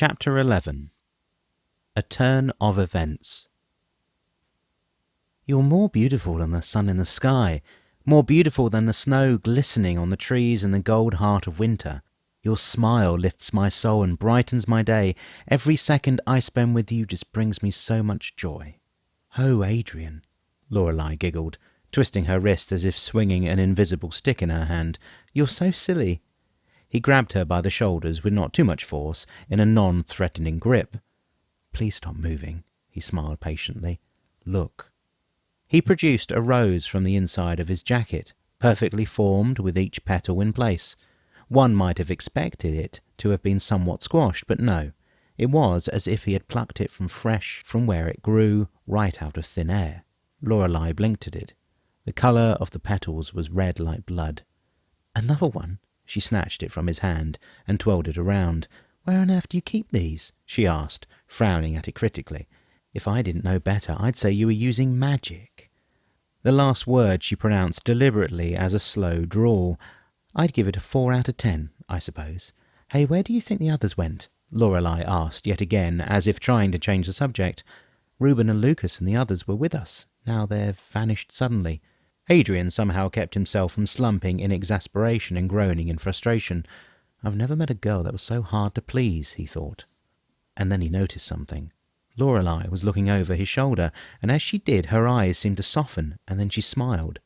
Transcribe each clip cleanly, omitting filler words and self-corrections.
Chapter 11. A Turn of Events. You're more beautiful than the sun in the sky, more beautiful than the snow glistening on the trees in the gold heart of winter. Your smile lifts my soul and brightens my day. Every second I spend with you just brings me so much joy. Oh, Adrian, Lorelei giggled, twisting her wrist as if swinging an invisible stick in her hand. You're so silly. He grabbed her by the shoulders with not too much force, in a non-threatening grip. Please stop moving, he smiled patiently. Look. He produced a rose from the inside of his jacket, perfectly formed with each petal in place. One might have expected it to have been somewhat squashed, but no. It was as if he had plucked it from where it grew, right out of thin air. Lorelei blinked at it. The colour of the petals was red like blood. Another one? She snatched it from his hand and twirled it around. Where on earth do you keep these? She asked, frowning at it critically. If I didn't know better, I'd say you were using magic. The last word she pronounced deliberately as a slow drawl. I'd give it a 4 out of 10, I suppose. Hey, where do you think the others went? Lorelei asked yet again, as if trying to change the subject. Reuben and Lucas and the others were with us. Now they've vanished suddenly. Adrian somehow kept himself from slumping in exasperation and groaning in frustration. I've never met a girl that was so hard to please, he thought. And then he noticed something. Lorelei was looking over his shoulder, and as she did, her eyes seemed to soften, and then she smiled.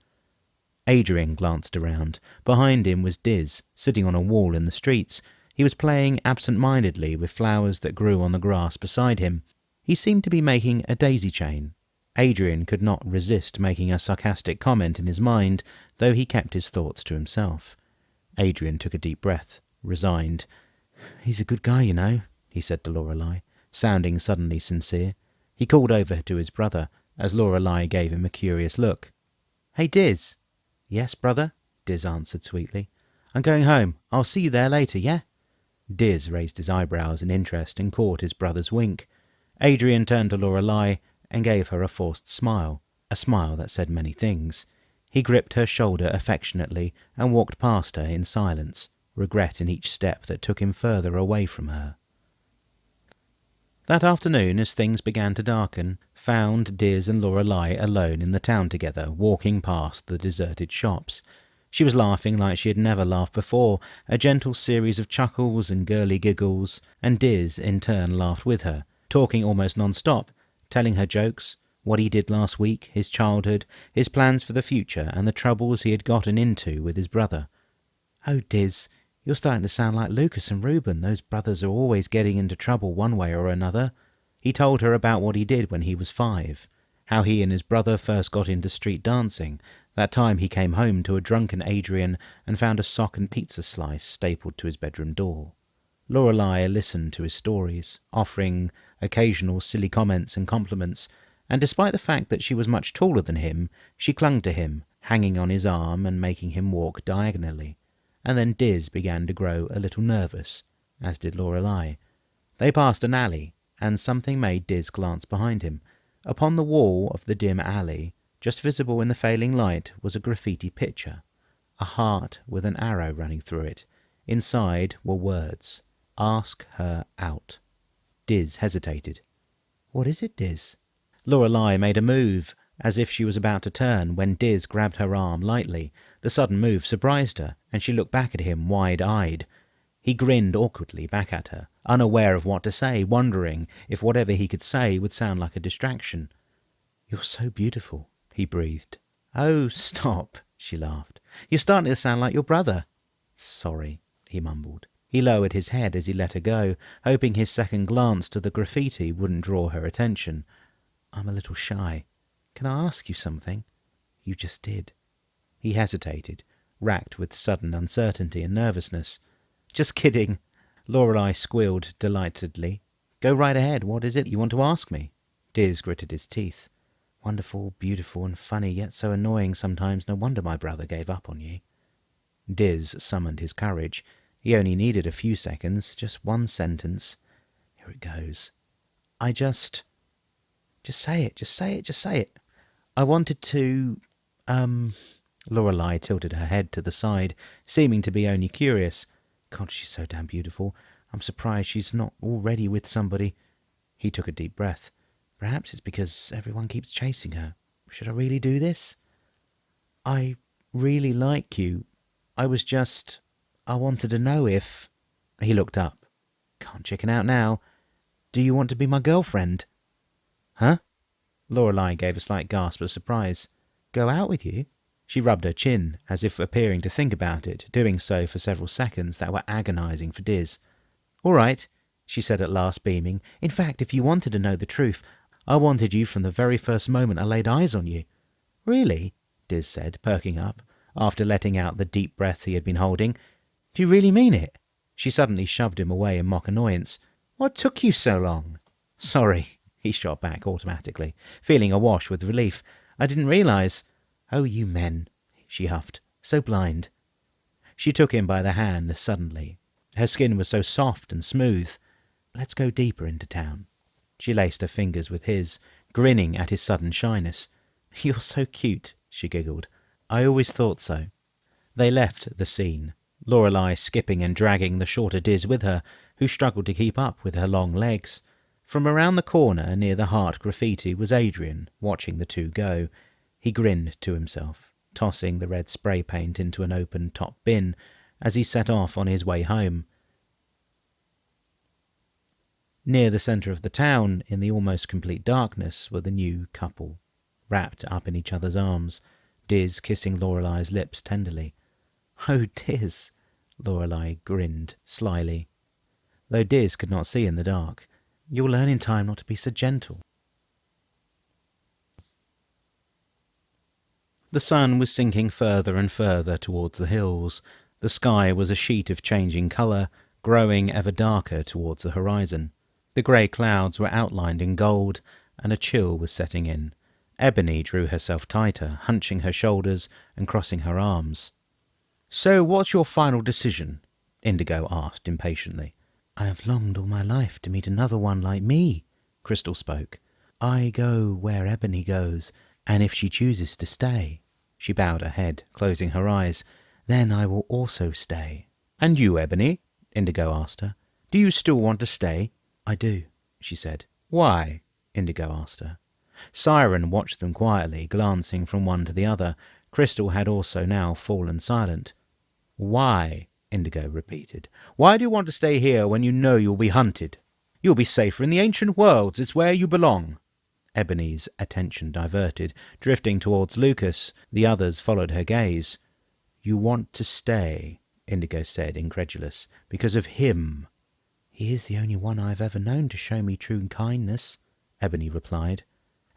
Adrian glanced around. Behind him was Diz, sitting on a wall in the streets. He was playing absent-mindedly with flowers that grew on the grass beside him. He seemed to be making a daisy chain. Adrian could not resist making a sarcastic comment in his mind, though he kept his thoughts to himself. Adrian took a deep breath, resigned. He's a good guy, you know, he said to Lorelei, sounding suddenly sincere. He called over to his brother, as Lorelei gave him a curious look. Hey, Diz. Yes, brother, Diz answered sweetly. I'm going home. I'll see you there later, yeah? Diz raised his eyebrows in interest and caught his brother's wink. Adrian turned to Lorelei and gave her a forced smile, a smile that said many things. He gripped her shoulder affectionately and walked past her in silence, regret in each step that took him further away from her. That afternoon, as things began to darken, found Diz and Lorelei alone in the town together, walking past the deserted shops. She was laughing like she had never laughed before, a gentle series of chuckles and girly giggles, and Diz in turn laughed with her, talking almost non-stop, telling her jokes, what he did last week, his childhood, his plans for the future, and the troubles he had gotten into with his brother. Oh, Diz, you're starting to sound like Lucas and Reuben. Those brothers are always getting into trouble one way or another. He told her about what he did when he was 5, how he and his brother first got into street dancing, that time he came home to a drunken Adrian and found a sock and pizza slice stapled to his bedroom door. Lorelei listened to his stories, offering occasional silly comments and compliments, and despite the fact that she was much taller than him, she clung to him, hanging on his arm and making him walk diagonally. And then Diz began to grow a little nervous, as did Lorelei. They passed an alley, and something made Diz glance behind him. Upon the wall of the dim alley, just visible in the failing light, was a graffiti picture, a heart with an arrow running through it. Inside were words, "Ask her out." Diz hesitated. What is it, Diz? Lorelei made a move, as if she was about to turn, when Diz grabbed her arm lightly. The sudden move surprised her, and she looked back at him wide-eyed. He grinned awkwardly back at her, unaware of what to say, wondering if whatever he could say would sound like a distraction. You're so beautiful, he breathed. Oh, stop, she laughed. You're starting to sound like your brother. Sorry, he mumbled. He lowered his head as he let her go, hoping his second glance to the graffiti wouldn't draw her attention. I'm a little shy. Can I ask you something? You just did. He hesitated, racked with sudden uncertainty and nervousness. Just kidding. Lorelei squealed delightedly. Go right ahead. What is it you want to ask me? Diz gritted his teeth. Wonderful, beautiful, and funny, yet so annoying sometimes. No wonder my brother gave up on you. Diz summoned his courage. He only needed a few seconds, just one sentence. Here it goes. Just say it, just say it, just say it. I wanted to, Lorelei tilted her head to the side, seeming to be only curious. God, she's so damn beautiful. I'm surprised she's not already with somebody. He took a deep breath. Perhaps it's because everyone keeps chasing her. Should I really do this? I really like you. I wanted to know if... He looked up. Can't chicken out now. Do you want to be my girlfriend? Huh? Lorelei gave a slight gasp of surprise. Go out with you? She rubbed her chin, as if appearing to think about it, doing so for several seconds that were agonizing for Diz. All right, she said at last, beaming. In fact, if you wanted to know the truth, I wanted you from the very first moment I laid eyes on you. Really? Diz said, perking up, after letting out the deep breath he had been holding. Do you really mean it? She suddenly shoved him away in mock annoyance. What took you so long? Sorry, he shot back automatically, feeling awash with relief. I didn't realize. Oh, you men, she huffed, so blind. She took him by the hand suddenly. Her skin was so soft and smooth. Let's go deeper into town. She laced her fingers with his, grinning at his sudden shyness. You're so cute, she giggled. I always thought so. They left the scene, Lorelei skipping and dragging the shorter Diz with her, who struggled to keep up with her long legs. From around the corner near the heart graffiti was Adrian, watching the two go. He grinned to himself, tossing the red spray paint into an open top bin as he set off on his way home. Near the centre of the town, in the almost complete darkness, were the new couple, wrapped up in each other's arms, Diz kissing Lorelei's lips tenderly. Oh, Diz! Lorelei grinned slyly, though Diz could not see in the dark. You'll learn in time not to be so gentle. The sun was sinking further and further towards the hills. The sky was a sheet of changing colour, growing ever darker towards the horizon. The grey clouds were outlined in gold, and a chill was setting in. Ebony drew herself tighter, hunching her shoulders and crossing her arms. So what's your final decision? Indigo asked impatiently. I have longed all my life to meet another one like me, Crystal spoke. I go where Ebony goes, and if she chooses to stay, she bowed her head, closing her eyes, then I will also stay. And you, Ebony? Indigo asked her. Do you still want to stay? I do, she said. Why? Indigo asked her. Siren watched them quietly, glancing from one to the other. Crystal had also now fallen silent. Why? Indigo repeated. Why do you want to stay here when you know you'll be hunted? You'll be safer in the ancient worlds. It's where you belong. Ebony's attention diverted, drifting towards Lucas. The others followed her gaze. You want to stay, Indigo said, incredulous, because of him. He is the only one I have ever known to show me true kindness, Ebony replied.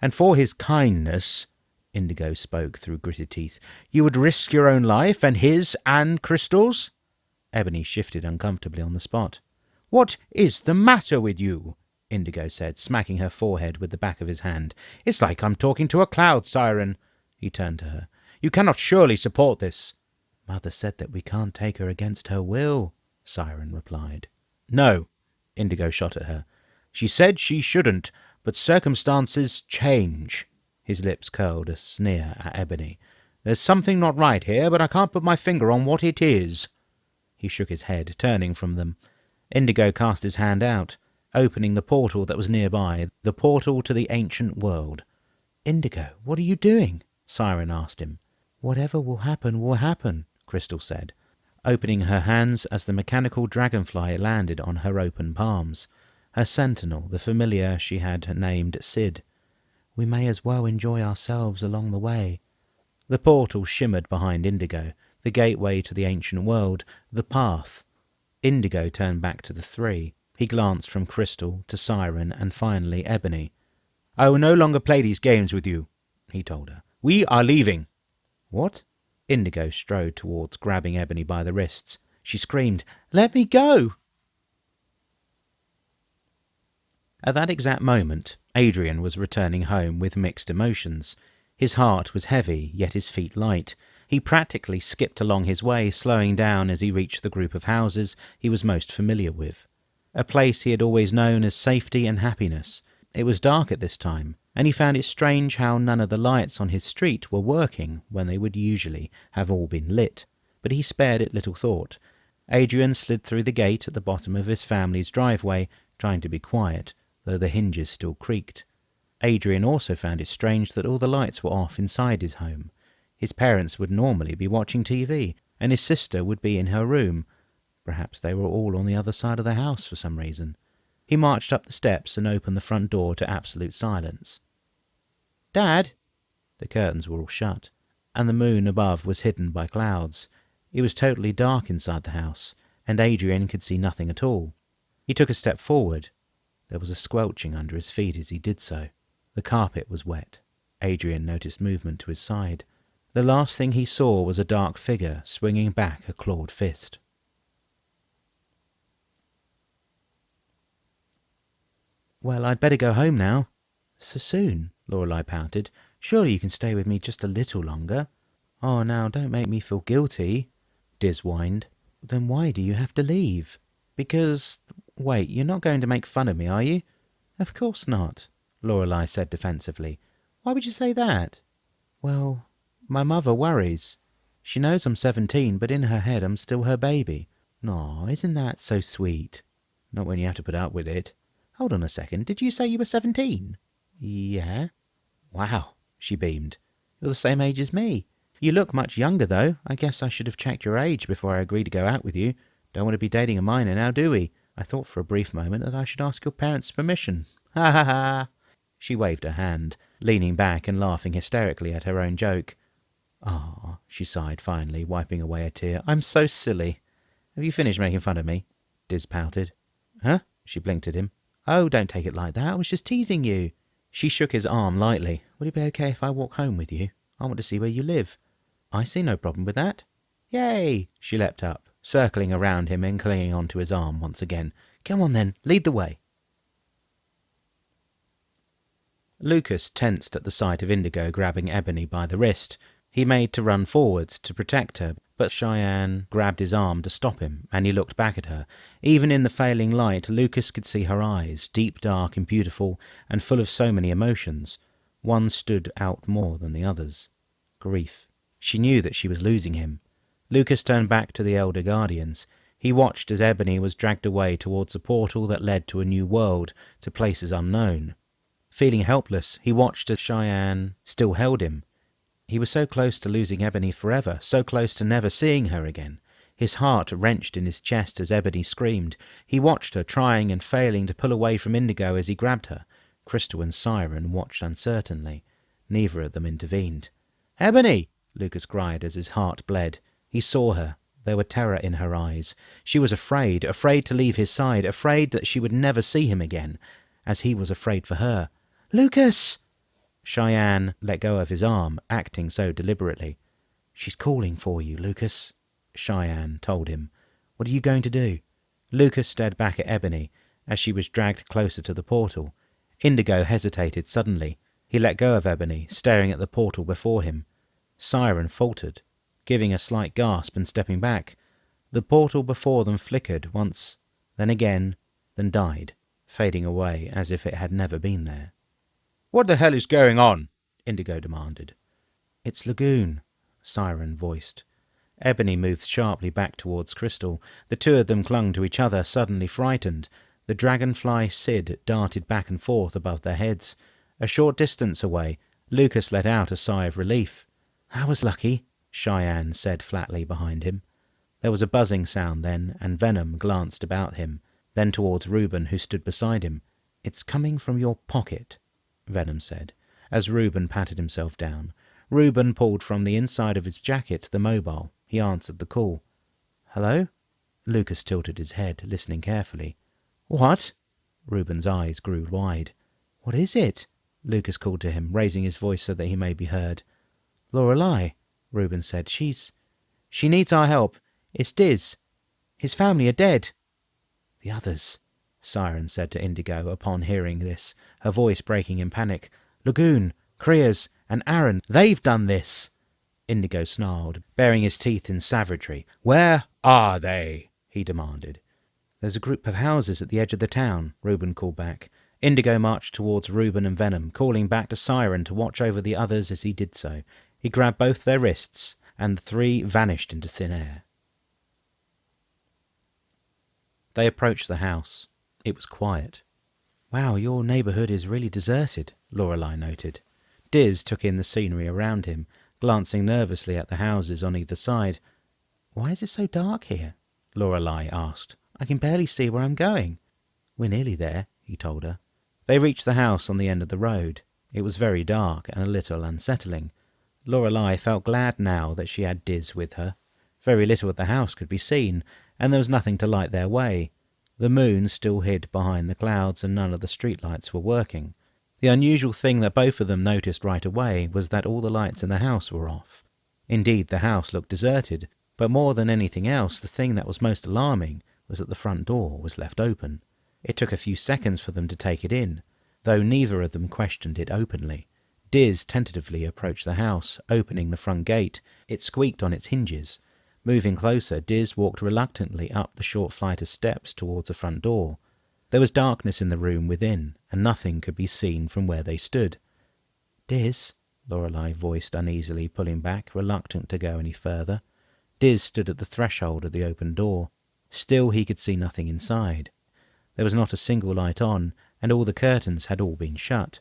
And for his kindness, Indigo spoke through gritted teeth, you would risk your own life and his and Crystal's? Ebony shifted uncomfortably on the spot. What is the matter with you? Indigo said, smacking her forehead with the back of his hand. It's like I'm talking to a cloud, Siren. He turned to her. You cannot surely support this. Mother said that we can't take her against her will, Siren replied. No, Indigo shot at her. She said she shouldn't, but circumstances change. His lips curled a sneer at Ebony. There's something not right here, but I can't put my finger on what it is. He shook his head, turning from them. Indigo cast his hand out, opening the portal that was nearby, the portal to the ancient world. Indigo, what are you doing? Siren asked him. Whatever will happen, Crystal said, opening her hands as the mechanical dragonfly landed on her open palms. Her sentinel, the familiar she had named Sid. We may as well enjoy ourselves along the way. The portal shimmered behind Indigo, the gateway to the ancient world, the path. Indigo turned back to the three. He glanced from Crystal to Siren and finally Ebony. I will no longer play these games with you, he told her. We are leaving. What? Indigo strode towards, grabbing Ebony by the wrists. She screamed, Let me go! At that exact moment, Adrian was returning home with mixed emotions. His heart was heavy, yet his feet light. He practically skipped along his way, slowing down as he reached the group of houses he was most familiar with. A place he had always known as safety and happiness. It was dark at this time, and he found it strange how none of the lights on his street were working when they would usually have all been lit, but he spared it little thought. Adrian slid through the gate at the bottom of his family's driveway, trying to be quiet, though the hinges still creaked. Adrian also found it strange that all the lights were off inside his home. His parents would normally be watching TV, and his sister would be in her room. Perhaps they were all on the other side of the house for some reason. He marched up the steps and opened the front door to absolute silence. "Dad!" The curtains were all shut, and the moon above was hidden by clouds. It was totally dark inside the house, and Adrian could see nothing at all. He took a step forward. There was a squelching under his feet as he did so. The carpet was wet. Adrian noticed movement to his side. The last thing he saw was a dark figure swinging back a clawed fist. "Well, I'd better go home now." "So soon?" Lorelei pouted. "Surely you can stay with me just a little longer." "Oh, now, don't make me feel guilty," Diz whined. "Then why do you have to leave?" "Because... Wait, you're not going to make fun of me, are you?" "Of course not," Lorelei said defensively. "Why would you say that?" "Well, my mother worries. She knows I'm 17, but in her head I'm still her baby." "Aw, isn't that so sweet?" "Not when you have to put up with it." "Hold on a second, did you say you were 17? "Yeah." "Wow," she beamed. "You're the same age as me. You look much younger, though. I guess I should have checked your age before I agreed to go out with you. Don't want to be dating a minor now, do we? I thought for a brief moment that I should ask your parents' permission. Ha ha ha!" She waved her hand, leaning back and laughing hysterically at her own joke. "Ah," she sighed finally, wiping away a tear. "I'm so silly." "Have you finished making fun of me?" Diz pouted. "Huh?" She blinked at him. "Oh, don't take it like that. I was just teasing you." She shook his arm lightly. "Would it be okay if I walk home with you? I want to see where you live." "I see no problem with that." "Yay!" She leapt up, circling around him and clinging onto his arm once again. "Come on then, lead the way." Lucas tensed at the sight of Indigo grabbing Ebony by the wrist. He made to run forwards to protect her, but Cheyenne grabbed his arm to stop him, and he looked back at her. Even in the failing light, Lucas could see her eyes, deep, dark, and beautiful, and full of so many emotions. One stood out more than the others. Grief. She knew that she was losing him. Lucas turned back to the Elder Guardians. He watched as Ebony was dragged away towards a portal that led to a new world, to places unknown. Feeling helpless, he watched as Cheyenne still held him. He was so close to losing Ebony forever, so close to never seeing her again. His heart wrenched in his chest as Ebony screamed. He watched her, trying and failing to pull away from Indigo as he grabbed her. Crystal and Siren watched uncertainly. Neither of them intervened. "Ebony!" Lucas cried as his heart bled. He saw her. There were terror in her eyes. She was afraid to leave his side, afraid that she would never see him again, as he was afraid for her. "Lucas!" Cheyenne let go of his arm, acting so deliberately. "She's calling for you, Lucas," Cheyenne told him. "What are you going to do?" Lucas stared back at Ebony as she was dragged closer to the portal. Indigo hesitated suddenly. He let go of Ebony, staring at the portal before him. Siren faltered, giving a slight gasp and stepping back. The portal before them flickered once, then again, then died, fading away as if it had never been there. "What the hell is going on?" Indigo demanded. "It's Lagoon," Siren voiced. Ebony moved sharply back towards Crystal. The two of them clung to each other, suddenly frightened. The dragonfly Sid darted back and forth above their heads. A short distance away, Lucas let out a sigh of relief. "I was lucky," Cheyenne said flatly behind him. There was a buzzing sound then, and Venom glanced about him, then towards Reuben, who stood beside him. "It's coming from your pocket," Venom said, as Reuben patted himself down. Reuben pulled from the inside of his jacket the mobile. He answered the call. "Hello?" Lucas tilted his head, listening carefully. "What?" Reuben's eyes grew wide. "What is it?" Lucas called to him, raising his voice so that he may be heard. "Lorelei," Reuben said. She needs our help. It's Diz. His family are dead." "The others," Siren said to Indigo upon hearing this, her voice breaking in panic. "Lagoon, Krias, and Aaron, they've done this." Indigo snarled, baring his teeth in savagery. "Where are they?" he demanded. "There's a group of houses at the edge of the town," Reuben called back. Indigo marched towards Reuben and Venom, calling back to Siren to watch over the others as he did so. He grabbed both their wrists, and the three vanished into thin air. They approached the house. It was quiet. "Wow, your neighbourhood is really deserted," Lorelei noted. Diz took in the scenery around him, glancing nervously at the houses on either side. "Why is it so dark here?" Lorelei asked. "I can barely see where I'm going." "We're nearly there," he told her. They reached the house on the end of the road. It was very dark and a little unsettling. Lorelei felt glad now that she had Diz with her. Very little of the house could be seen, and there was nothing to light their way. The moon still hid behind the clouds, and none of the streetlights were working. The unusual thing that both of them noticed right away was that all the lights in the house were off. Indeed, the house looked deserted, but more than anything else, the thing that was most alarming was that the front door was left open. It took a few seconds for them to take it in, though neither of them questioned it openly. Diz tentatively approached the house, opening the front gate. It squeaked on its hinges. Moving closer, Diz walked reluctantly up the short flight of steps towards the front door. There was darkness in the room within, and nothing could be seen from where they stood. "Diz," Lorelei voiced uneasily, pulling back, reluctant to go any further. Diz stood at the threshold of the open door. Still he could see nothing inside. There was not a single light on, and all the curtains had all been shut.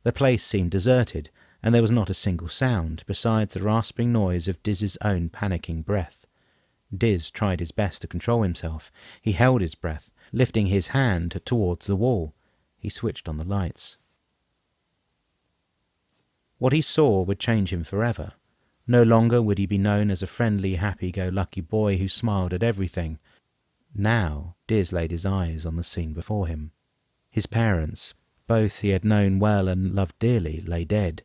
The place seemed deserted, and there was not a single sound, besides the rasping noise of Diz's own panicking breath. Diz tried his best to control himself. He held his breath, lifting his hand towards the wall. He switched on the lights. What he saw would change him forever. No longer would he be known as a friendly, happy-go-lucky boy who smiled at everything. Now Diz laid his eyes on the scene before him. His parents, both he had known well and loved dearly, lay dead.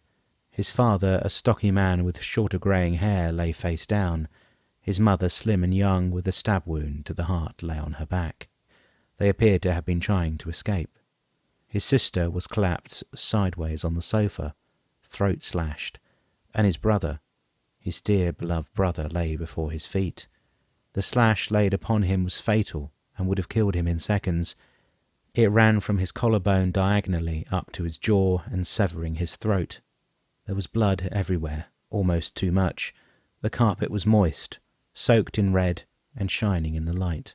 His father, a stocky man with shorter greying hair, lay face down. His mother, slim and young, with a stab wound to the heart, lay on her back. They appeared to have been trying to escape. His sister was collapsed sideways on the sofa, throat slashed, and his brother, his dear beloved brother, lay before his feet. The slash laid upon him was fatal and would have killed him in seconds. It ran from his collarbone diagonally up to his jaw and severing his throat. There was blood everywhere, almost too much. The carpet was moist, soaked in red and shining in the light.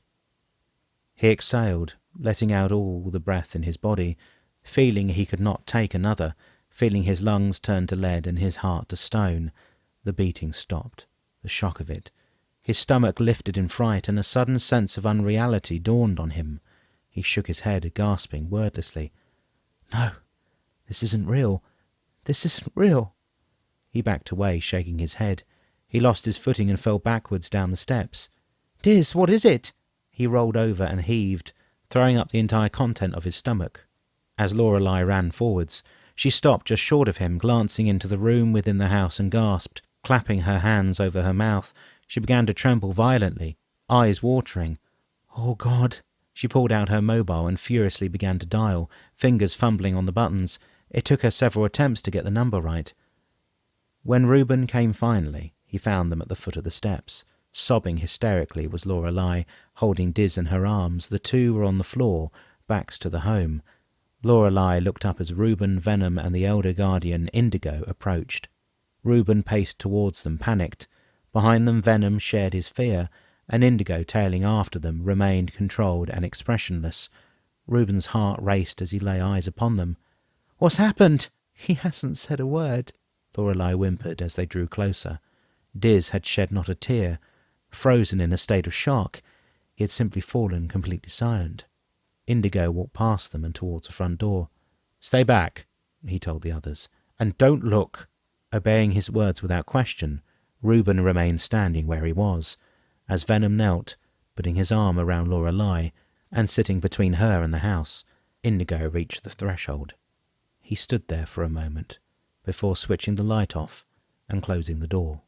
He exhaled, letting out all the breath in his body, feeling he could not take another, feeling his lungs turn to lead and his heart to stone. The beating stopped, the shock of it. His stomach lifted in fright, and a sudden sense of unreality dawned on him. He shook his head, gasping wordlessly. "No, this isn't real. This isn't real." He backed away, shaking his head. He lost his footing and fell backwards down the steps. "Diz, what is it?" He rolled over and heaved, throwing up the entire content of his stomach. As Lorelei ran forwards, she stopped just short of him, glancing into the room within the house, and gasped. Clapping her hands over her mouth, she began to tremble violently, eyes watering. "Oh, God!" She pulled out her mobile and furiously began to dial, fingers fumbling on the buttons. It took her several attempts to get the number right. When Reuben came finally, he found them at the foot of the steps. Sobbing hysterically was Lorelei, holding Diz in her arms. The two were on the floor, backs to the home. Lorelei looked up as Reuben, Venom, and the elder guardian, Indigo, approached. Reuben paced towards them, panicked. Behind them, Venom shared his fear, and Indigo, tailing after them, remained controlled and expressionless. Reuben's heart raced as he lay eyes upon them. "What's happened?" "He hasn't said a word," Lorelei whimpered as they drew closer. Diz had shed not a tear, frozen in a state of shock. He had simply fallen completely silent. Indigo walked past them and towards the front door. "Stay back," he told the others, "and don't look." Obeying his words without question, Reuben remained standing where he was. As Venom knelt, putting his arm around Lorelei and sitting between her and the house, Indigo reached the threshold. He stood there for a moment, before switching the light off and closing the door.